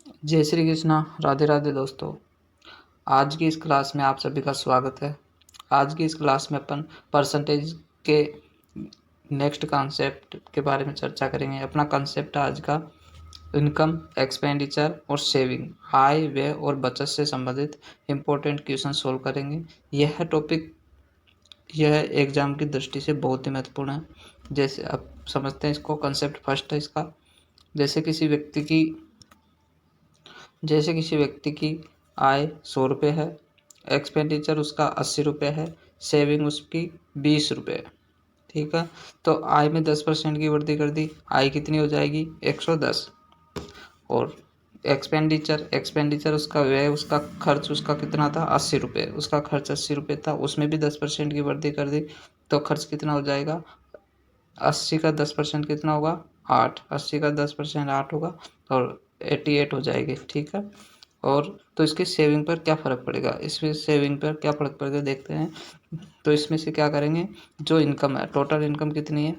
जय श्री कृष्णा, राधे राधे दोस्तों। आज की इस क्लास में आप सभी का स्वागत है। आज की इस क्लास में अपन परसेंटेज के नेक्स्ट कॉन्सेप्ट के बारे में चर्चा करेंगे। अपना कॉन्सेप्ट आज का इनकम, एक्सपेंडिचर और सेविंग, आय, व्यय और बचत से संबंधित इम्पोर्टेंट क्वेश्चन सोल्व करेंगे। यह टॉपिक एग्जाम की दृष्टि से बहुत ही महत्वपूर्ण है। जैसे अब समझते हैं इसको। कॉन्सेप्ट फर्स्ट है इसका। जैसे किसी व्यक्ति की आय 100 रुपये है, एक्सपेंडिचर उसका 80 रुपये है, सेविंग उसकी 20 रुपये है। ठीक है, तो आय में 10% की वृद्धि कर दी, आय कितनी हो जाएगी 110। और एक्सपेंडिचर उसका व्यय, उसका खर्च उसका कितना था 80 रुपये, उसका खर्च 80 रुपये था, उसमें भी 10% की वृद्धि कर दी, तो खर्च कितना हो जाएगा 80 का 10% कितना होगा 8, 80 का 10% 8 होगा और 88 हो जाएगी। ठीक है, और तो इसके सेविंग पर क्या फ़र्क पड़ेगा, इसमें सेविंग पर क्या फ़र्क पड़ेगा देखते हैं। तो इसमें से क्या करेंगे, जो इनकम है, टोटल इनकम कितनी है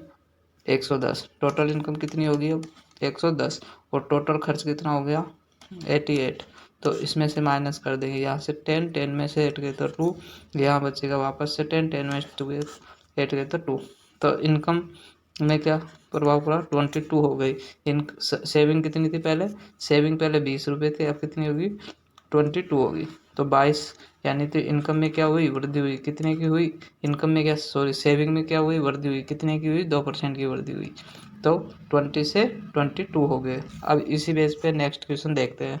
110, टोटल इनकम कितनी होगी अब 110, और टोटल खर्च कितना हो गया 88। तो इसमें से माइनस कर देंगे, यहाँ से 10, 10 में से 8 गए तो 2, यहाँ बचेगा वापस से 10, 10 में 2 गए 8 गए तो 2। तो इनकम में क्या प्रभाव पड़ा 22 हो गई। इन सेविंग कितनी थी पहले, सेविंग पहले 20 रुपये थे, अब कितनी होगी 22 होगी। तो 22, यानी तो इनकम में क्या हुई वृद्धि हुई, कितने की हुई इनकम में, क्या सॉरी सेविंग में क्या हुई वृद्धि हुई, कितने की हुई 2% की वृद्धि हुई। तो 20 से 22 हो गए। अब इसी बेस पे नेक्स्ट क्वेश्चन देखते हैं।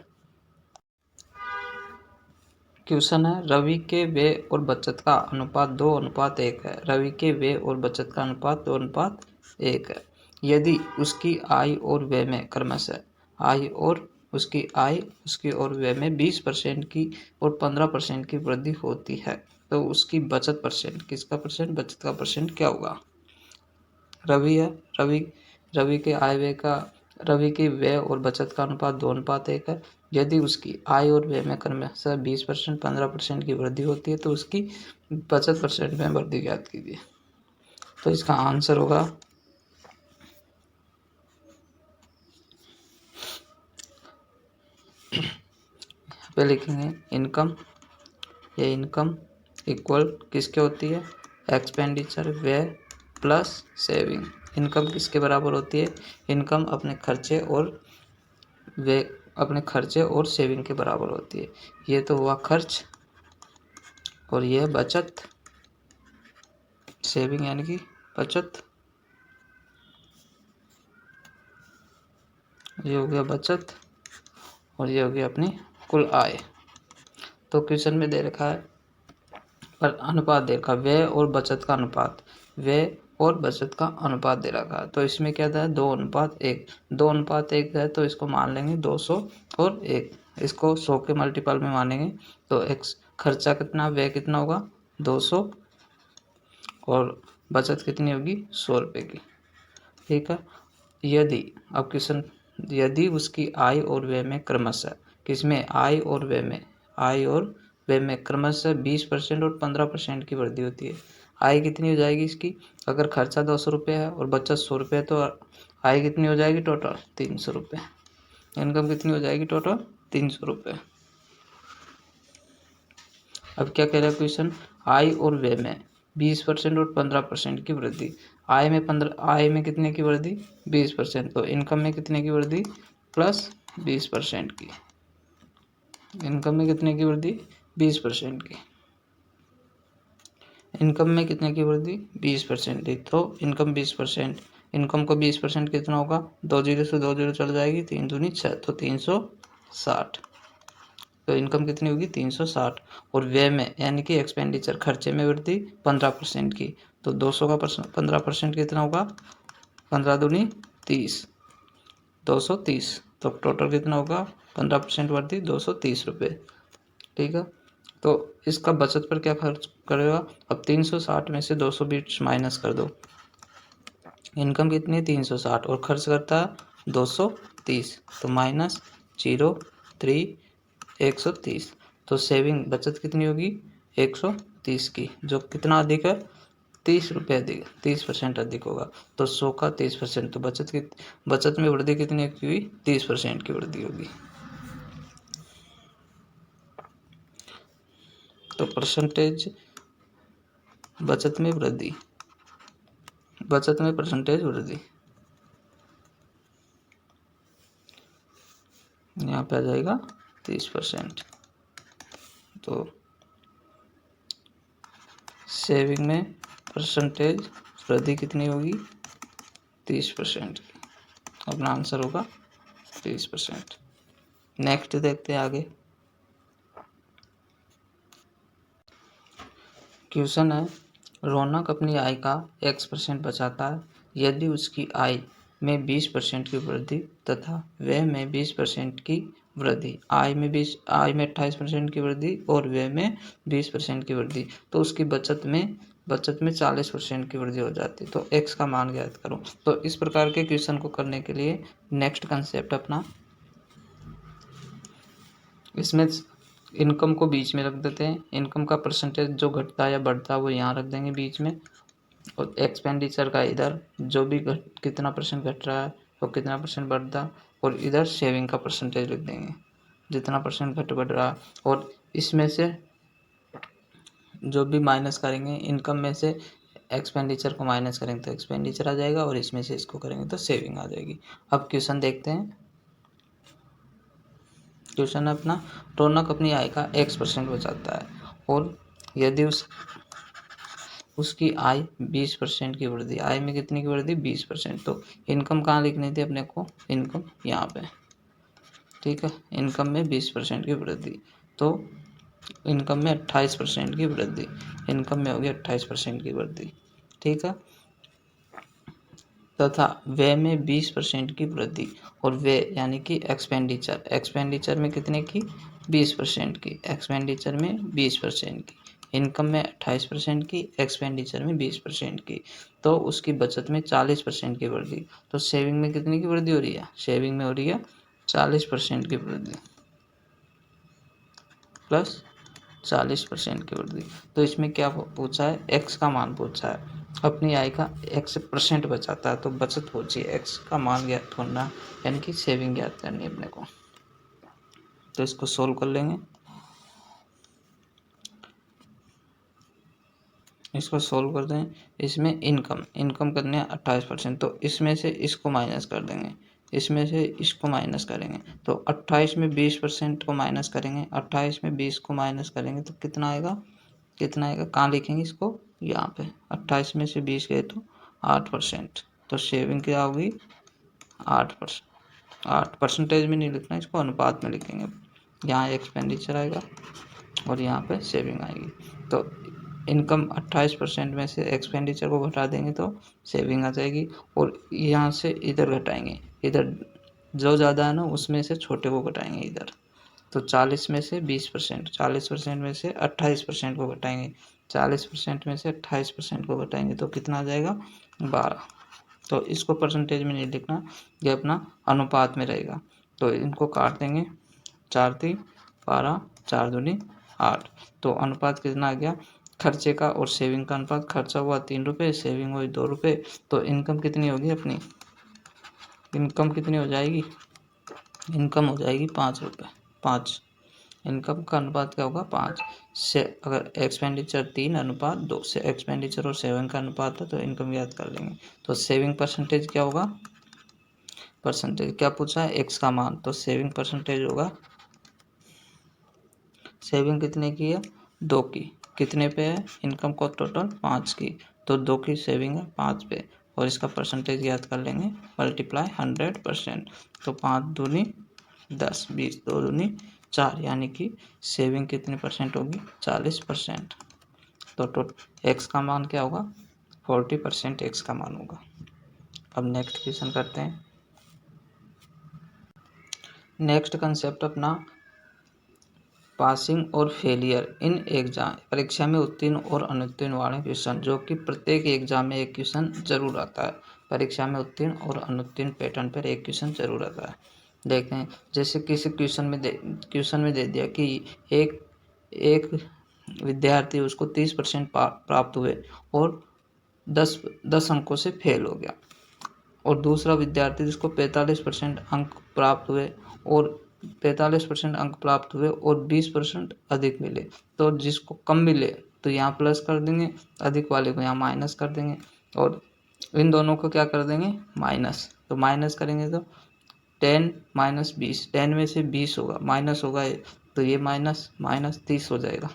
क्वेश्चन है, रवि के व्यय और बचत का अनुपात 2:1 है। रवि के व्यय और बचत का अनुपात 2:1 है। यदि उसकी आय और व्यय में क्रमशः उसकी और व्यय में 20% की और 15% की वृद्धि होती है, तो उसकी बचत परसेंट, किसका परसेंट, बचत का परसेंट क्या होगा। रवि है, रवि के आय व्यय का रवि की व्यय और बचत का अनुपात 2:1 है। यदि उसकी आय और व्यय में क्रमशः 20%, 15% की वृद्धि होती है, तो उसकी बचत परसेंट में वृद्धि ज्ञात कीजिए। तो इसका आंसर होगा पे लिखेंगे इनकम, ये इनकम इक्वल किसके होती है, एक्सपेंडिचर व्यय प्लस सेविंग। इनकम किसके बराबर होती है, इनकम अपने खर्चे और सेविंग के बराबर होती है। ये तो हुआ खर्च और ये बचत, सेविंग यानी कि बचत, ये हो गया बचत और ये हो गया अपनी कुल आय। तो क्वेश्चन में दे रखा है पर अनुपात दे रखा, व्यय और बचत का अनुपात, व्यय और बचत का अनुपात दे रखा है। तो इसमें क्या था 2:1, 2:1 है, तो इसको मान लेंगे 200 और 1, इसको 100 के मल्टीपल में मानेंगे। तो एक्स खर्चा कितना, व्यय कितना होगा 200 और बचत कितनी होगी 100 रुपये की। ठीक है, यदि उसकी आय और व्यय में क्रमशः, किसमें आय और व्यय में क्रमशः 20% और 15% की वृद्धि होती है। आय कितनी हो जाएगी इसकी, अगर खर्चा 200 रुपये है और बचत 100 रुपये, तो आय कितनी हो जाएगी टोटल 300 रुपये, इनकम कितनी हो जाएगी टोटल 300 रुपये। अब क्या कह रहा है क्वेश्चन, आय और व्यय में 20% और 15% की वृद्धि। आय में कितने की वृद्धि 20%, तो इनकम में कितने की वृद्धि प्लस 20% की, इनकम में कितने की वृद्धि 20% की, इनकम में कितने की वृद्धि 20% की। तो इनकम 20%, इनकम को 20% कितना होगा, 2 जीरो से 2 जीरो चल जाएगी, 3 दूनी 6, तो 360। तो इनकम कितनी होगी 360। और व्यय में यानी कि एक्सपेंडिचर, खर्चे में वृद्धि 15% की, तो 200 का 15% कितना होगा, 15 दूनी 30, 230। तो टोटल कितना होगा 15% वृद्धि 230 रुपये। ठीक है, तो इसका बचत पर क्या खर्च करेगा, अब 360 में से 220 माइनस कर दो, इनकम कितनी है 360 और खर्च करता है 230, तो माइनस 0, 3, 130। तो सेविंग बचत कितनी होगी 130 की, जो कितना अधिक है 30 रुपये अधिक, 30% अधिक होगा। तो 100 का 30%, तो बचत में वृद्धि कितनी की हुई 30% की वृद्धि होगी। तो परसेंटेज बचत में वृद्धि, बचत में परसेंटेज वृद्धि, यहाँ पे आ जाएगा 30%। तो सेविंग में परसेंटेज वृद्धि कितनी होगी? 30% की। अपना आंसर होगा 30%। नेक्स्ट देखते हैं आगे। क्वेश्चन है, रौनक अपनी आय का X% बचाता है यदि उसकी आय में 20% की वृद्धि तथा व्यय में 20% की वृद्धि, आय में 28% की वृद्धि और व्यय में 20% की वृद्धि, तो उसकी बचत में 40% की वृद्धि हो जाती है। तो x का मान ज्ञात करो। तो इस प्रकार के क्वेश्चन को करने के लिए नेक्स्ट कंसेप्ट अपना, इसमें इनकम को बीच में रख देते हैं। इनकम का परसेंटेज जो घटता है या बढ़ता है वो यहाँ रख देंगे बीच में, और एक्सपेंडिचर का इधर जो भी कितना परसेंट घट रहा है और कितना परसेंट बढ़ता, और इधर सेविंग का परसेंटेज लिख देंगे जितना परसेंट बढ़ रहा। और इसमें से जो भी माइनस करेंगे, इनकम में से एक्सपेंडिचर को माइनस करेंगे तो एक्सपेंडिचर आ जाएगा, और इसमें से इसको करेंगे तो सेविंग आ जाएगी। अब क्वेश्चन देखते हैं। क्वेश्चन है अपना, रौनक अपनी आय का X% बचाता है और यदि उसकी आय 20% की वृद्धि, आय में कितनी की वृद्धि? 20%। तो इनकम कहाँ लिखनी थी अपने को? इनकम यहाँ पे, ठीक है। इनकम में 20% की वृद्धि, तो इनकम में 28% की वृद्धि, इनकम में होगी 28% की वृद्धि, ठीक है। तथा व्यय में 20% की वृद्धि, और व्यय यानी कि एक्सपेंडिचर, एक्सपेंडिचर में कितने की? 20% की, एक्सपेंडिचर में 20% की, इनकम में 28% की, एक्सपेंडिचर में 20% की, तो उसकी बचत में 40% की वृद्धि। तो सेविंग में कितनी की वृद्धि हो रही है? सेविंग में हो रही है 40% की वृद्धि प्लस 40% की वृद्धि। तो इसमें क्या पूछा है? एक्स का मान पूछा है। अपनी आय का X% बचाता है, तो बचत पूछी है, एक्स का मान ज्ञात करना यानी कि सेविंग ज्ञात करनी है अपने को। तो इसको सोल्व कर लेंगे। इसको सोल्व कर दें। इसमें इनकम करने हैं 28%, तो इसमें से इसको माइनस कर देंगे, इसमें से इसको माइनस करेंगे। तो 28 में 20% को माइनस करेंगे, 28 में 20 को माइनस करेंगे तो कितना आएगा? कितना आएगा? कहाँ लिखेंगे इसको? यहाँ पे। 28 में से 20 गए तो 8%। तो सेविंग क्या होगी? 8%। 8% में नहीं लिखना, इसको अनुपात में लिखेंगे। यहाँ एक्सपेंडिचर आएगा और यहाँ पे सेविंग आएगी। तो इनकम 28% में से एक्सपेंडिचर को घटा देंगे तो सेविंग आ जाएगी, और यहाँ से इधर घटाएंगे, इधर जो ज़्यादा है ना उसमें से छोटे को घटाएंगे इधर। तो 40 में से 20%, 40% में से 28% को घटाएंगे, 40% में से 28% को घटाएंगे तो कितना आ जाएगा? 12। तो इसको परसेंटेज में नहीं लिखना, ये अपना अनुपात में रहेगा। तो इनको काट देंगे, 4 3 12, 4 दूनी 8। तो अनुपात कितना आ गया? खर्चे का और सेविंग का अनुपात, खर्चा हुआ 3 रुपये, सेविंग हुई 2 रुपये, तो इनकम कितनी होगी अपनी? इनकम कितनी हो जाएगी? इनकम हो जाएगी 5 रुपये, 5। इनकम का अनुपात क्या होगा? 5 से। अगर एक्सपेंडिचर 3 अनुपात 2 से, एक्सपेंडिचर और सेविंग का अनुपात है तो इनकम याद कर लेंगे। तो सेविंग परसेंटेज क्या होगा? परसेंटेज क्या पूछा है? एक्स का मान, तो सेविंग परसेंटेज होगा, सेविंग कितने की है? 2 की। कितने पे है? इनकम को टोटल 5 की, तो 2 की सेविंग है 5 पे, और इसका परसेंटेज याद कर लेंगे, मल्टीप्लाई 100%। तो 5 दूनी 10, 20, 2 दूनी 4, यानी कि सेविंग कितनी परसेंट होगी? 40%। तो एक्स का मान क्या होगा? 40% एक्स का मान होगा। अब नेक्स्ट क्वेश्चन करते हैं। नेक्स्ट कंसेप्ट अपना, पासिंग और फेलियर इन एग्जाम, परीक्षा में उत्तीर्ण और अनुत्तीर्ण वाले क्वेश्चन, जो कि प्रत्येक एग्जाम में एक क्वेश्चन जरूर आता है। परीक्षा में उत्तीर्ण और अनुत्तीर्ण पैटर्न पर एक क्वेश्चन जरूर आता है। देखते हैं, जैसे किसी क्वेश्चन में दे दिया कि एक विद्यार्थी, उसको 30% प्राप्त हुए और 10 अंकों से फेल हो गया, और दूसरा विद्यार्थी जिसको 45% अंक प्राप्त हुए और 45% अंक प्राप्त हुए और 20% अधिक मिले, तो जिसको कम मिले तो यहाँ प्लस कर देंगे, अधिक वाले को यहाँ माइनस कर देंगे, और इन दोनों को क्या कर देंगे माइनस। तो माइनस करेंगे तो 10 माइनस 20, 10 में से 20 होगा, माइनस होगा तो ये माइनस माइनस 30 हो जाएगा।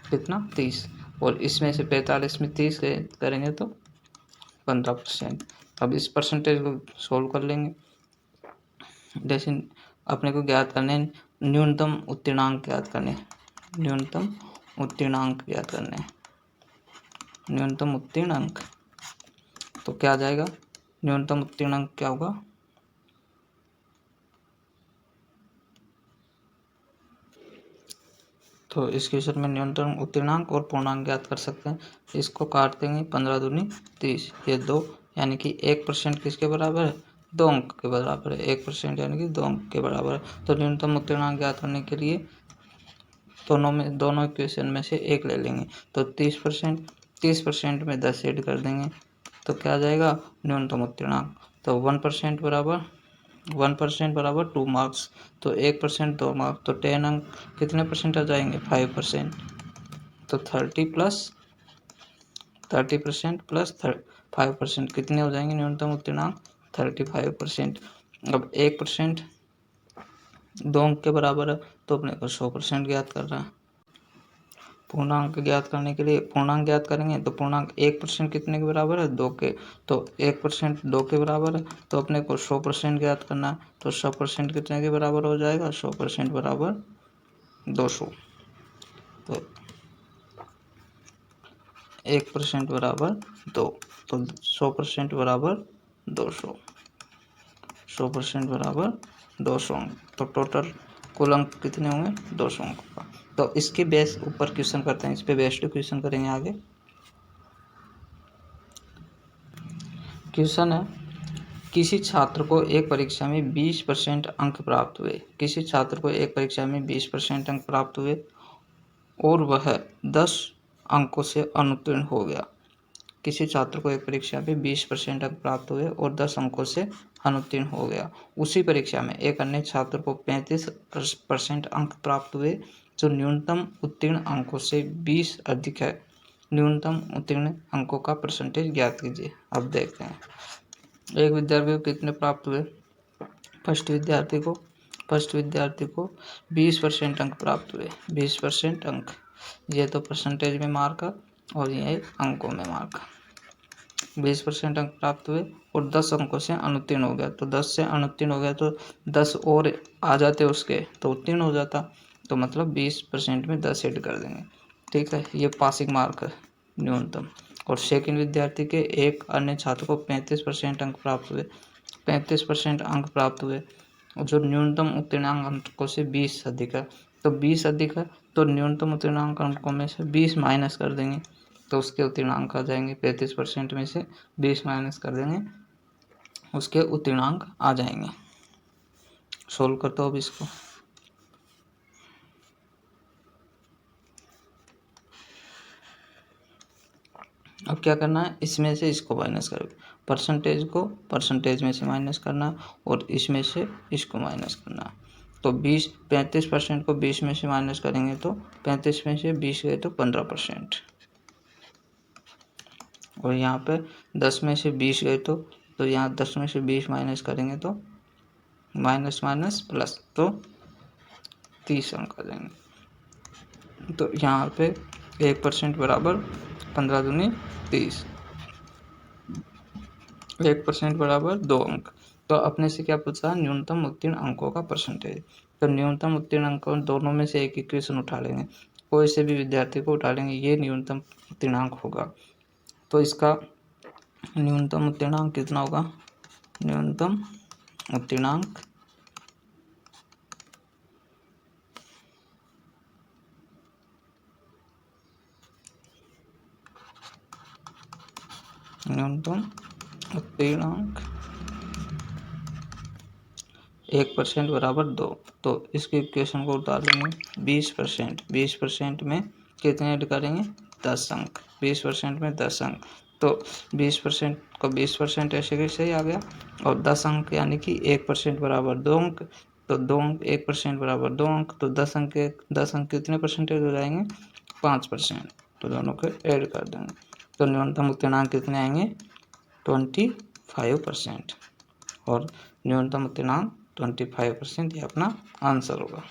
कितना 30, और इसमें से 45 में 30 करेंगे तो 15%। अब इस परसेंटेज को सोल्व कर लेंगे। जैसे अपने को ज्ञात करने न्यूनतम उत्तीर्णांक ज्ञात करने, न्यूनतम उत्तीर्णांक ज्ञात करने, न्यूनतम उत्तीर्णांक तो क्या आ जाएगा, न्यूनतम उत्तीर्णांक क्या होगा, तो इस क्वेश्चन में न्यूनतम उत्तीर्णांक और पूर्णांक ज्ञात कर सकते हैं। इसको काट देंगे, 15 दूनी 30, ये 2, यानी कि 1% किसके बराबर है, 2 अंक के बराबर है। 1% यानी कि 2 अंक के बराबर है। तो न्यूनतम उत्तीर्णांक ज्ञात करने के लिए दोनों इक्वेशन में से एक ले लेंगे। तो 30% में 10 ऐड कर देंगे तो क्या आ जाएगा न्यूनतम उत्तीर्णांक। तो 1% बराबर 2 मार्क्स, तो 1% 2 मार्क्स, तो 10 अंक कितने परसेंट आ जाएंगे 5%। तो 30% प्लस 5% कितने हो जाएंगे न्यूनतम उत्तीर्णांक 35%। अब 1% 2 अंक के बराबर है, तो अपने को 100% ज्ञात करना है। पूर्णांक ज्ञात करने के लिए पूर्णांक ज्ञात करेंगे तो पूर्णांक 1% कितने के बराबर है 2 के, तो 1% 2 के बराबर है, तो अपने को 100% ज्ञात करना है। तो 100% कितने के बराबर हो जाएगा, 100% बराबर 200। तो 1% बराबर 2, तो 100% बराबर 200, 100% बराबर 200 अंक। तो टोटल कुल अंक कितने होंगे 200 अंक का। तो इसके बेस ऊपर क्वेश्चन करते हैं, इस पे बेस्ड क्वेश्चन करेंगे आगे। क्वेश्चन है, किसी छात्र को एक परीक्षा में 20% अंक प्राप्त हुए, किसी छात्र को एक परीक्षा में 20% अंक प्राप्त हुए और वह 10 अंकों से अनुत्तीर्ण हो गया। किसी छात्र को एक परीक्षा में 20% अंक प्राप्त हुए और 10 अंकों से अनुत्तीर्ण हो गया। उसी परीक्षा में एक अन्य छात्र को 35% अंक प्राप्त हुए जो न्यूनतम उत्तीर्ण अंकों से 20 अधिक है। न्यूनतम उत्तीर्ण अंकों का परसेंटेज ज्ञात कीजिए। अब देखते हैं एक विद्यार्थी को कितने प्राप्त हुए। फर्स्ट विद्यार्थी को 20% अंक प्राप्त हुए। 20% अंक, ये तो परसेंटेज में मार्क और ये अंकों में मार्क। 20% अंक प्राप्त हुए और 10 अंकों से अनुत्तीर्ण हो गया। तो 10 से अनुत्तीर्ण हो गया तो 10 और आ जाते उसके तो उत्तीर्ण हो जाता। तो मतलब 20% में 10 ऐड कर देंगे। ठीक है, ये पासिंग मार्क है न्यूनतम। और सेकंड विद्यार्थी के एक अन्य छात्र को 35% अंक प्राप्त हुए। 35% अंक प्राप्त हुए जो न्यूनतम उत्तीर्णांक अंकों से 20 अधिक है। तो 20 अधिक है तो न्यूनतम उत्तीर्णांक अंकों में से 20 माइनस कर देंगे तो उसके उत्तीर्णांक आ जाएंगे। 35% में से 20 माइनस कर देंगे, उसके उत्तीर्णांक आ जाएंगे। सोल्व करते हो अब इसको। अब क्या करना है, इसमें से इसको माइनस कर, परसेंटेज को परसेंटेज में से माइनस करना और इसमें से इसको माइनस करना। तो 35% को 20 में से माइनस करेंगे तो 35 में से 20 गए तो 15%। और यहाँ पे 10 में से 20 गए तो यहाँ 10 में से 20 माइनस करेंगे तो माइनस माइनस प्लस तो 30 अंक आ जाएंगे। तो यहाँ पे 1% बराबर 15 दूनी 30, 1% बराबर 2 अंक। तो अपने से क्या पूछा, न्यूनतम उत्तीर्ण अंकों का परसेंटेज। तो न्यूनतम उत्तीर्ण अंकों दोनों में से एक इक्वेशन उठा लेंगे, कोई से भी विद्यार्थी को उठा लेंगे, ये न्यूनतम उत्तीर्णांक होगा। तो इसका न्यूनतम उत्तीर्णांक कितना होगा, न्यूनतम उत्तीर्णांक न्यूनतम उत्तीर्णांक 1% बराबर 2। तो इसके इक्वेशन को उतार लेंगे। 20% में कितने ऐड करेंगे 10 अंक। 20% में 10 अंक, तो 20% को 20% ऐसे कैसे ही आ गया और 10 अंक यानी कि 1% बराबर 2 अंक। तो 2 अंक 1% बराबर 2 अंक, तो 10 अंक कितने परसेंटेज हो जाएंगे? 5%। तो दोनों को ऐड कर देंगे तो न्यूनतम उत्तीर्णांक कितने आएंगे? 25%। और न्यूनतम उत्तीर्णांक 25%, ये अपना आंसर होगा।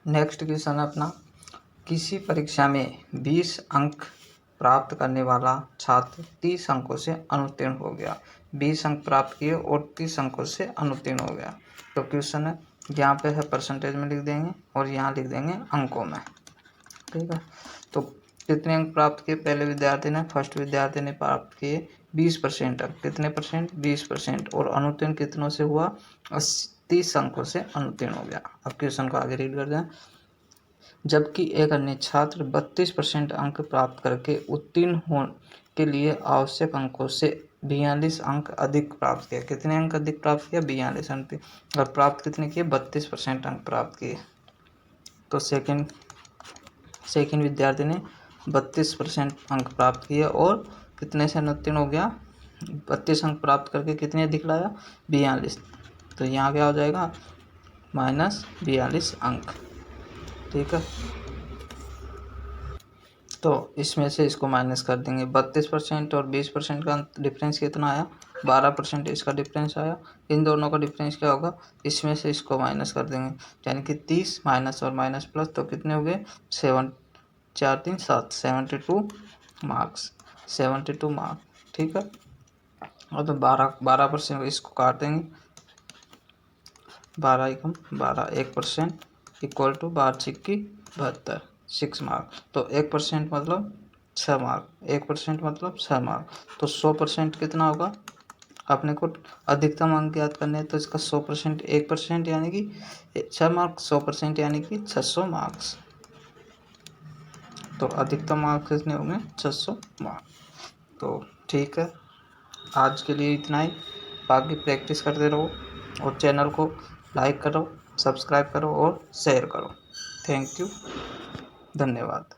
नेक्स्ट क्वेश्चन है अपना, किसी परीक्षा में 20 अंक प्राप्त करने वाला छात्र 30 अंकों से अनुत्तीर्ण हो गया। 20 अंक प्राप्त किए और 30 अंकों से अनुत्तीर्ण हो गया। तो क्वेश्चन है, यहाँ पे है परसेंटेज में लिख देंगे और यहाँ लिख देंगे अंकों में। ठीक है, तो कितने अंक प्राप्त किए? पहले विद्यार्थी ने, फर्स्ट विद्यार्थी ने प्राप्त किए 20% अंक। कितने परसेंट? 20%। और अनुत्तीर्ण कितनों से हुआ? 30 अंकों से अनुत्तीर्ण हो गया। अब क्वेश्चन को आगे रीड कर दें। जबकि एक अन्य छात्र 32% अंक प्राप्त करके उत्तीर्ण होने के लिए आवश्यक अंकों से 42 अंक अधिक प्राप्त किया। कितने अंक अधिक प्राप्त किया? 42 अंक। और प्राप्त कितने किए? 32% अंक प्राप्त किए। तो सेकंड विद्यार्थी ने 32% अंक प्राप्त किए और कितने से अनुत्तीर्ण हो गया? 32 अंक प्राप्त करके कितने अधिक लाया? 42। तो यहाँ क्या हो जाएगा? -42 अंक। ठीक है, तो इसमें से इसको माइनस कर देंगे। 32% और 20% का डिफरेंस कितना आया? 12% इसका डिफरेंस आया। इन दोनों का डिफरेंस क्या होगा? इसमें से इसको माइनस कर देंगे, यानी कि 30 माइनस और माइनस प्लस, तो कितने हो गए? 7 4 3 7 72 मार्क्स। 72 मार्क। ठीक है, और तो 12% इसको काट देंगे। 12 एकम 12, 1% इक्वल टू 12 छिक्की 72, 6 मार्क। तो 1% मतलब 6 मार्क। 1% मतलब 6 मार्क। तो 100% कितना होगा? अपने को अधिकतम अंक याद करने हैं, तो इसका 100% 1% यानी कि 6 मार्क। 100% यानी कि 600 मार्क्स। तो अधिकतम मार्क्स कितने होंगे? 600 मार्क। तो ठीक है, आज के लिए इतना ही। बाकी प्रैक्टिस करते रहो और चैनल को लाइक करो, सब्सक्राइब करो और शेयर करो। थैंक यू, धन्यवाद।